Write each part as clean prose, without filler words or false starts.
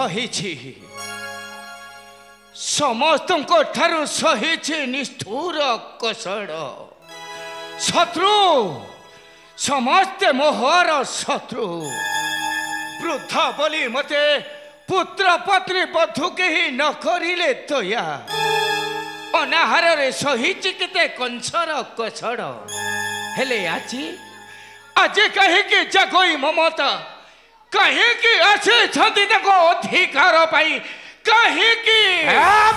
सहिछि समस्तଙ୍କ ଠାରୁ सहिछि निष्ठुर कषण शत्रु समस्ते मोहर शत्रु वृद्ध बोली मते पुत्र पत्नी बधु केही न करिले तया अनाहार रे सहिछि केते कंसर कषण हेले आज कहीं की जगोई ममता कहीं की अच्छे छंदी तको अधिकार पाई कहीं की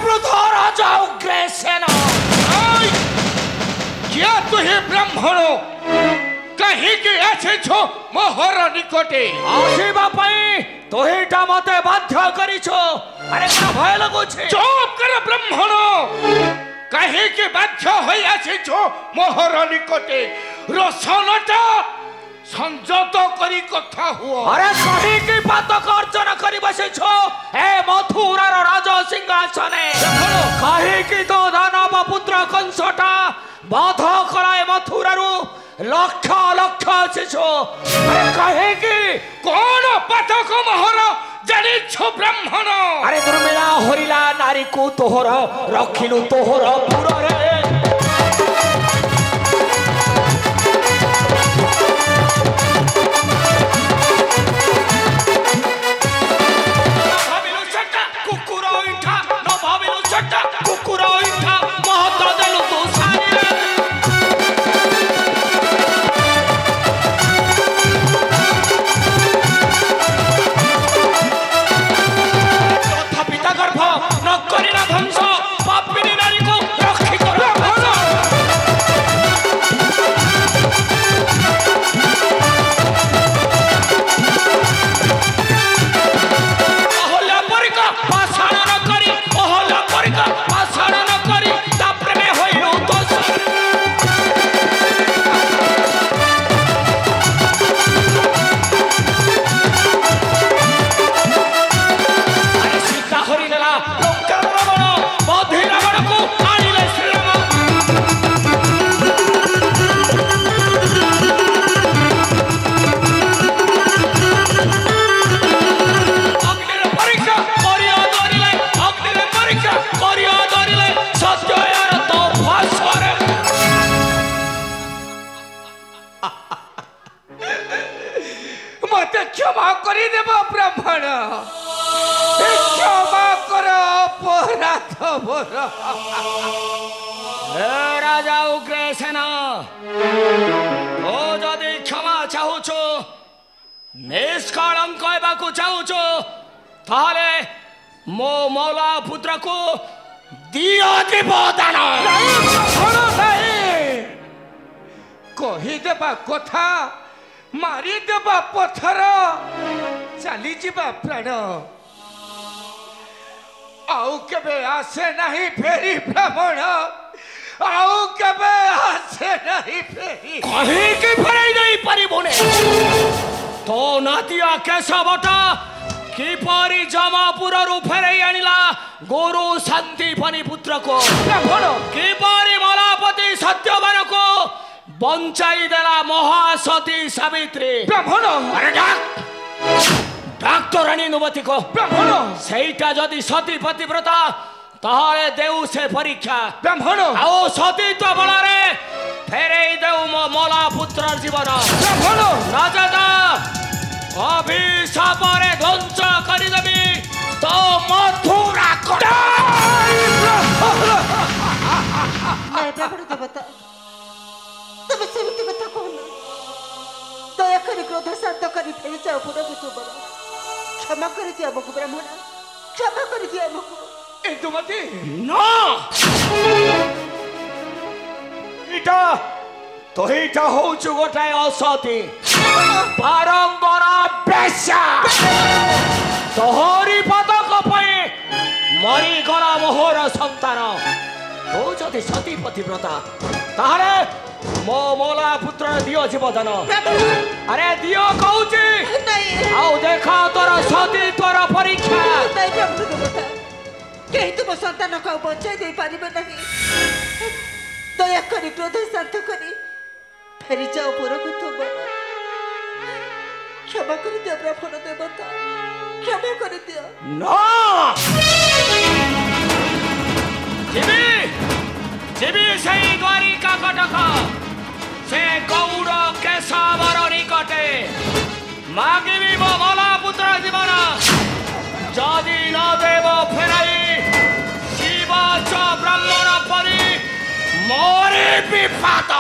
वृद्ध राजा उग्रसेन क्या तुहे ब्राह्मणो कहीं की अच्छे छो मोहर निकटे आसीबा पई तोहिटा मते बाध्य करिछो अरे का भय लगो छे चुप कर ब्राह्मणो कहीं की बाध्य होई अच्छे छो मोहर निकटे रसनटा संजत करी कथा हुआ अरे कहीं की बात अर्जन करी बसे छो हे मथुरार राजा सिंहासने कहीं की तो दानव पुत्र कंसटा बाध कराए मथुरारु लक्ष लक्ष शिशु अरे कहीं की कौन पाठक मोहर जानी छो ब्राह्मण अरे दुर्मिला हरिला नारी को तोहर रखिलु तोहर पुररे क्षमा करी देव ब्राह्मण क्षमा कर अपराध मोर राजा उग्रसेन ओ जदि क्षमा चाहुछु निष्कलंक हेबाकु चाहुछु ताले मो मौला पुत्र को दियो जीवदान कही देबा कथा मारी देबा पत्थर चली जीवा प्राण आउ केबे आसे नहीं फेरी ब्राह्मण आउ केबे आसे नहीं फेरी कहीं की फेराई नहीं परिबोने तो नातिया केशवटा किपरि जमापुर रु फेराई आनिला गुरु शांतिपनि पुत्र को ब्राह्मण किपरि मलापति सत्यवान को बंचाई देला महासती सावित्री ब्राह्मण अरे डाक्टर नुमती को ब्राह्मण सेटा जदि सती पतिव्रता ताले देउ से परीक्षा ब्राह्मण आओ सती तो बलरे फेरे देउ मो मला पुत्र जीवन ब्राह्मण राजा अभिशाप रे ध्वंस करि देबी तो मथुरा कोडा नहीं ब्राह्मण देवता तबे सेमती कथा कहना दया करी क्रोध शांत करी फेरी जाओ पुरा कुतुबर क्षमा करी दिया हमको ब्राह्मण क्षमा करी दिया हमको इंदुमती नो इटा तो इटा होचु गोटाए असती बारंबार बेश्या तोहरी पदक पई मरी गला मोहर संतान तो जदि सती पतिव्रता ताहले मो मोला पुत्र दियो जीवदान अरे दियो कहूची नहीं आओ देखा तोर सती तोर परीक्षा नहीं ब्राह्मण देवता कहीं तुम संतान को बचाई दे पारिबे नहीं दया करी क्रोध शांत करी फेरी जाओ पुरा कुतुबर क्षमा कर दिया ब्राह्मण देवता क्षमा कर दिया ना जीवी जीवी सही द्वारिका कटक से गौड़ केशवर निकटे मागिबी मो भला पुत्र जीवन जदि न देव फेराई शिव च ब्राह्मण परी मोरे विपात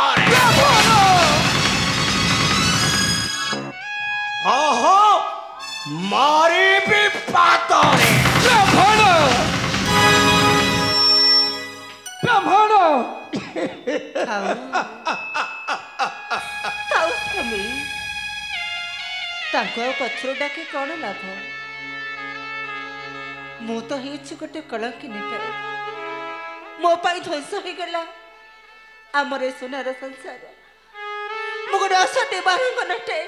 हो मारी विपात ब्राह्मण ब्राह्मण थाउ स्वामी ताको पछरो डाके कौन लाभ मु तो हेछि गोटे कलंकिनी मो पाई ध्वंस हो गला आमर सोनार संसार मु गोटे असटे बारंग नटे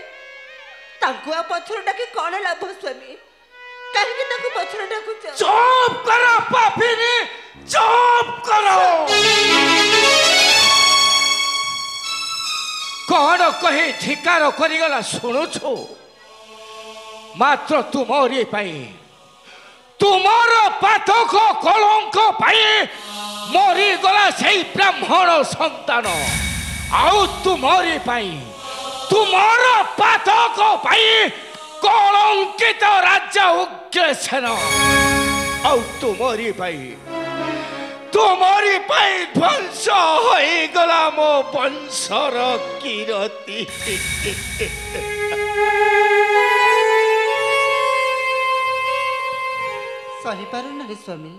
ताको पछरो डाके कौन लाभ स्वामी कहीं ताको पछरो डाकुच चुप करो पापिनी चुप करो कौन कही धिकार करिगला शुणुछु मात्र तुमरी पाई तुमर पातक कलंक पाई मरी गला से ब्राह्मण संतान आउ तुमरी पाई तुमर पातक पाई कलंकित राजा उग्रसेन आउ तुमरी पाई ध्वंस हो गला मो वंशर कीरति सही पारु नहीं स्वामी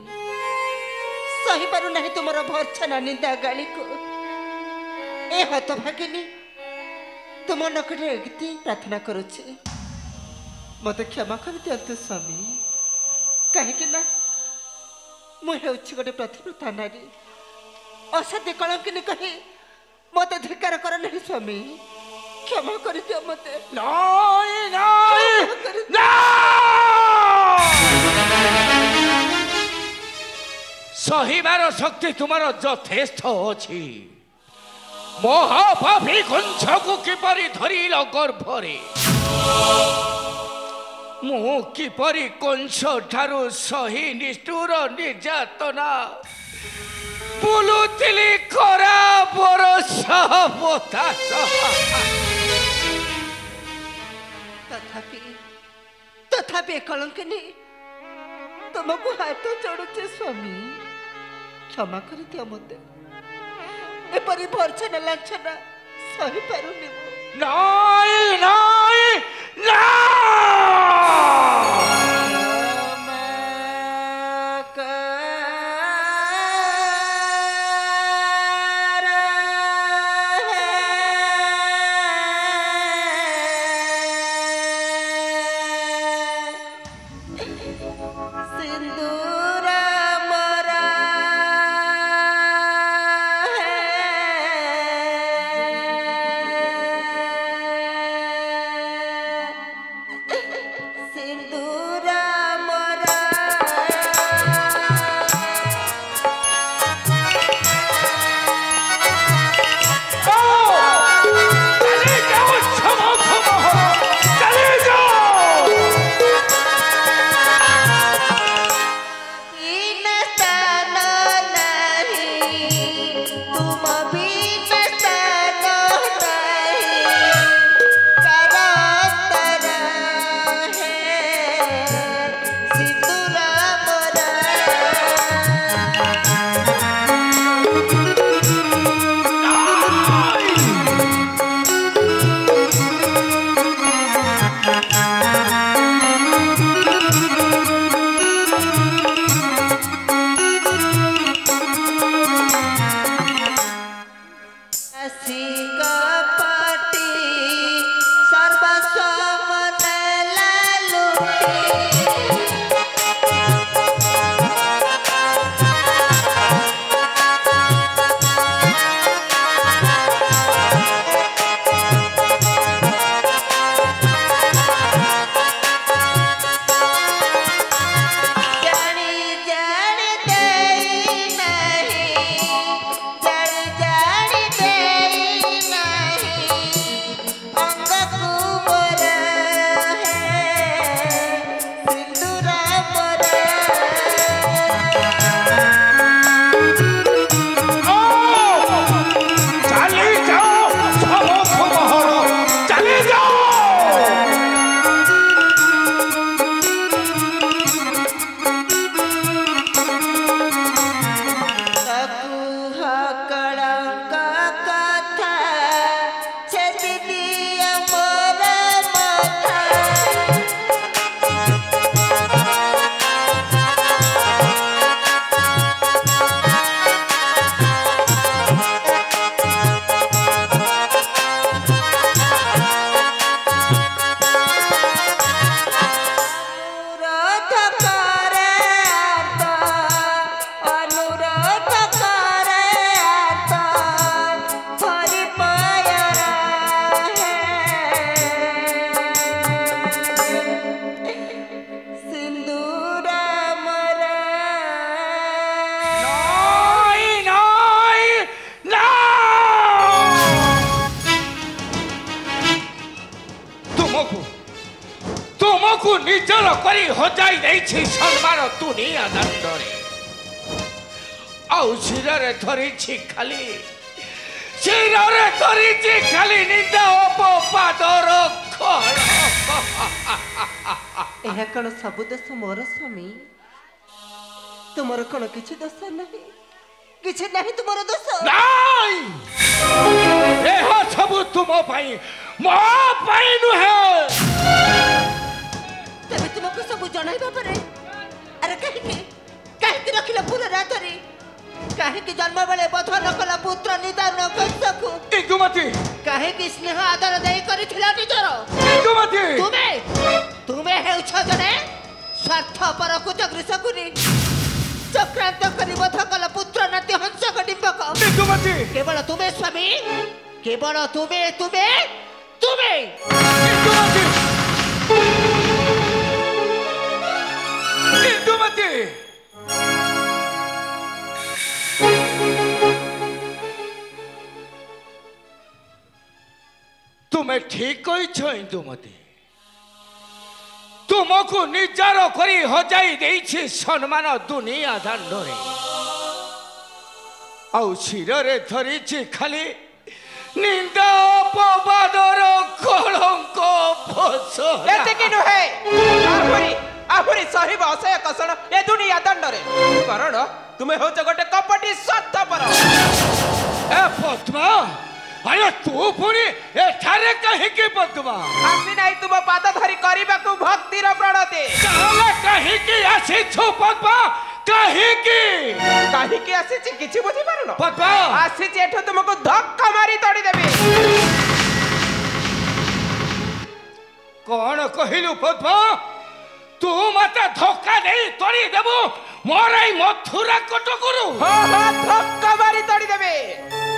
सही पारु नहीं तुमर भर्छना निंदा गाली को ए हतभागिनी तुम नकटे एगती प्रार्थना करुछि मते क्षमा कर दियंतु स्वामी कहीं ना मुझे गोटे प्रतिव्रता नारी असत्य कलंकिनी कही मत धिकार कर नहीं स्वामी क्षमा कर दियो मते सहीबार शक्ति तुमार यथेष्ट अछि महापापी कंस को किपरि धरिल गर्भरे मु किपरि कंस ठारू सही निष्ठुर निर्यातना बुलुतिली खरा बरस बतास तथापि कलंकिनी तुमको हाथ जोड़ुचे स्वामी क्षमा कर दियो मते एपरी भर्छना लांछना सही पारुनी नाई नाई ना तुमको निजर करी हजाई देछि सम्मान दुनिया दांडरे आउ शिरे धरिछि खाली शिरे धरिछि खाली निंदा अपवादर खड़ एहा कण सब दोष मोर स्वामी तुमर कण किछि दोष नहीं किछि नहीं तुमर दोष नहीं एहा सब तुम पाई मो पाई नुहे तबे तुमको सब जणाइबा परे अरे काहे रखिला पूरा रातरी काहे की जन्म बेले बध न कला पुत्र निदान कंसकु इंदुमती काहे की स्नेह आदर देई करिथिला निजर इंदुमती तुमे हेउछ जने स्वार्थपर कुचग्रसकुनी चक्रांत करी बध कला पुत्र नाती हंसक डिंबक इंदुमती केवल तुमे स्वामी केवल तुमे इंदुमती तुम्हें ठीक कह इंदुमती तुमको निजार करी हजाई देछि सम्मान दुनिया दांडरे आउ शिरे धरिछि खाली निंदा अपवादर कलंक फसला एतिकी नुहे आहुरी सहिब असह्य कषण ए दुनिया दंडरे कारण तुम्हें होच गोटे कपटी स्वार्थपर ए पद्मा अरे तू पुणी एठारे कहीं पद्मा आसी नहीं तुम पाद धरी करने को भक्तिर प्रणति कहीं आसी छु पद्मा कहीं आसी किछि बुझी पारुन पद्मा आसी एठो तुमको धक्का मारी तोड़ी देबी कौन कहिलु पद्मा तू मते धक्का नहीं तोड़ी देबु मोरई मथुरा कटकरू धक्का मारी तोड़ी देबी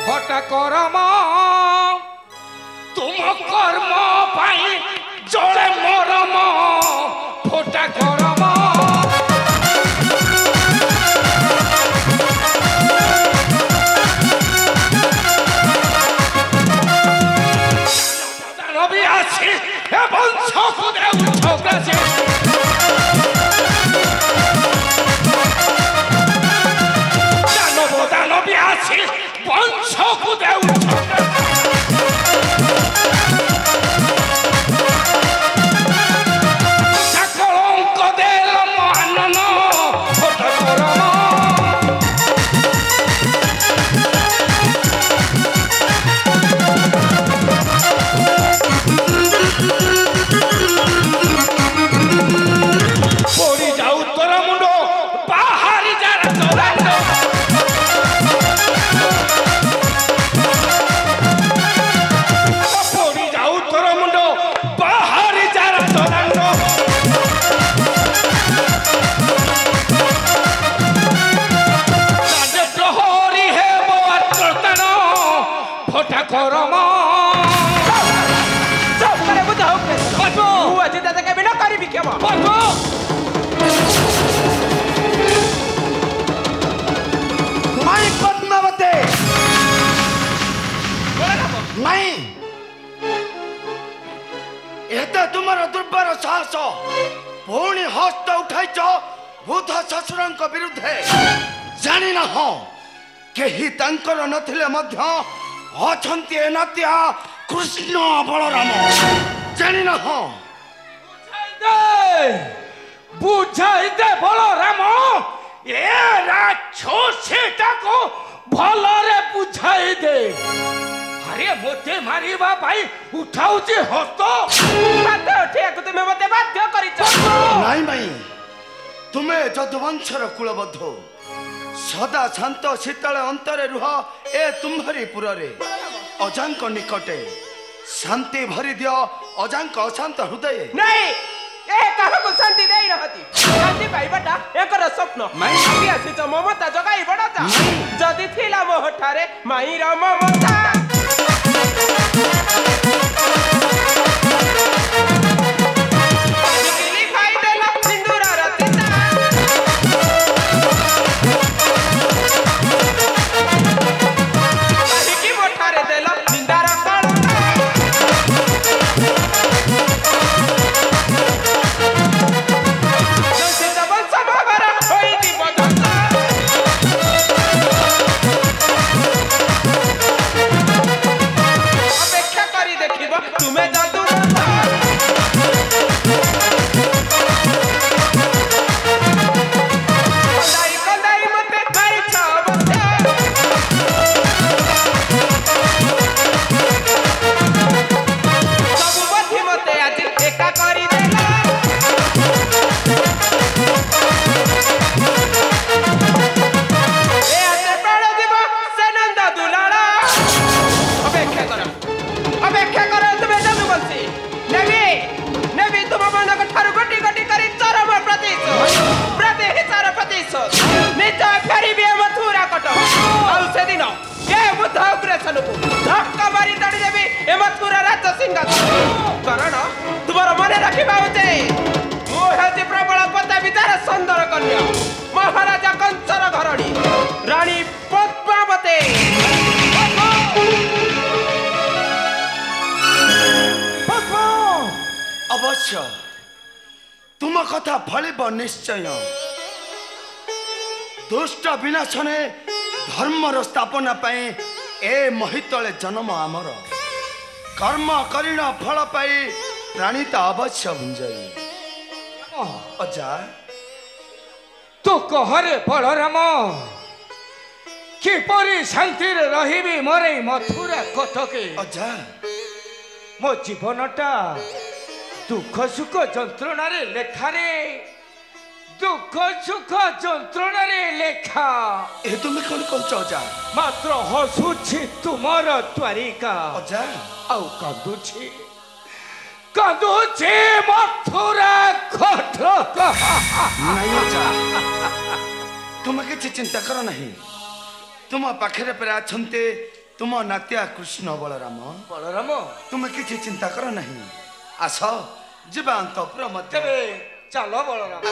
हटा करम तुम कर्म पाई जड़े मरम फोटा करम रवि आसी ए वंश को दे उठोगा से दानव आसी वंश को दे उठोगा सकलंक देल मानन फोटा करम पड़ी जाऊ तोर मुंड बाहरी जारा तोरांड पड़ी जाऊ तोर मुंड बाहरी जारा तोरांड साजे प्रहरी हे मोर कर्तन फोटा करम सब करे बुझाओ पद्मा तू अजी दादा के बिना करी भी केमा पद्मा माई पद्मावती माई एते तुमर दुर्बर साहस पुणी हस्त उठाइच बुध शशुरଙ୍କ विरुद्धे जानि न हो केही तांकर नथिले मध्य अछंती एनातिया कृष्ण बलराम जानि न हो बुझाई दे बलराम ए राक्षसीटा को भलरे बुझाई दे अरे मोते मारिबा भाई उठाउची हस्त बाध्य उठिया को तुमे मते बाध्य करिछ नाई माई तुम्हें जदुवंशर कुलबद्ध सदा शांत शीतल अंतरे रुह ए तुम्हरी पुररे अजांक निकटे शांति भरी दियो अजांक अशांत हृदय नहीं ए कहा को शांति देई रहती शांति पाइबाटा एकर स्वप्न आगे आसी ममता जगाई बडता जदि थिला मोहठारे माई र ममता ଯିବ ତୁମେ ଯାଦୁ କନ୍ଦାଇ ମତେ ମାରିଛ ସବୁ ବଧି ମତେ ଆଜି ଏକା କରିଦେଲା ଏ ଆତେ ପ୍ରାଣ ଯିବ ସେ ନନ୍ଦ ଦୁଲାଳ ଅପେକ୍ଷା କର ତୁମେ ଯାଦୁ ବଂଶୀ ନେବି ତୁମ ମନକ ଠାରୁ ଗୋଟି ଗୋଟି କରି ଚରମ ପ୍ରତିଶୋଧ ନିଜ ଫେରିବି ଏ ମଥୁରା କଟ ଆଉ ସେଦିନ ଏ ବୁଦ୍ଧ ଅଗ୍ରେସନକୁ ଧକ୍କା ମାରି ତଡ଼ି ଦେବି ଏ ମଥୁରା ରାଜ ସିଂହାସନ କାରଣ ତୁମର ମନେ ରଖିବା ଉଚିତ ମୁଁ ହେଉଛି ପ୍ରବଳ ପଦାବିତାର ସୁନ୍ଦର କନ୍ୟା ମହାରାଜା କଂସର ଘରଣୀ ରାଣୀ ପଦ୍ମାବତୀ ଅବଶ୍ୟ ତୁମ କଥା ଫଳିବ ନିଶ୍ଚୟ ଦୁଷ୍ଟ ବିନାଶନେ ଧର୍ମର ସ୍ଥାପନା ପାଇଁ ଏ ମହିତଳେ ଜନ୍ମ ଆମର କର୍ମ କରିଣ ଫଳ ପାଇ ପ୍ରାଣିତ ଅବଶ୍ୟ ଭୁଞ୍ଜଇ ଅଜା ତୁ କହରେ ବଳରାମ କିପରି ଶାନ୍ତିରେ ରହିବି ମୋର ଏଇ ମଥୁରା କଟକେ ଅଜା ମୋ ଜୀବନଟା ଦୁଃଖ ସୁଖ ଯନ୍ତ୍ରଣାରେ ଲେଖାରେ ଦୁଃଖ ସୁଖ ଯନ୍ତ୍ରଣାରେ ଲେଖା ଏ ତୁମେ କଣ କହୁଛ ଅଜା ମାତ୍ର ହସୁଛି ତୁମର ଦ୍ୱାରିକା ଅଜା ଆଉ କାନ୍ଦୁଛି ମଥୁରା କଟକ ନାଇଁ ଅଜା ତୁମେ କିଛି ଚିନ୍ତା କର ନାହିଁ ତୁମ ପାଖରେ ପରା ଅଛନ୍ତି ତୁମ ନାତିଆ କୃଷ୍ଣ ବଳରାମ ତୁମେ କିଛି ଚିନ୍ତା କର ନାହିଁ ଆସ ଯିବା ଅନ୍ତପୁର ମଧ୍ୟ ଚାଲ ବଳରାମ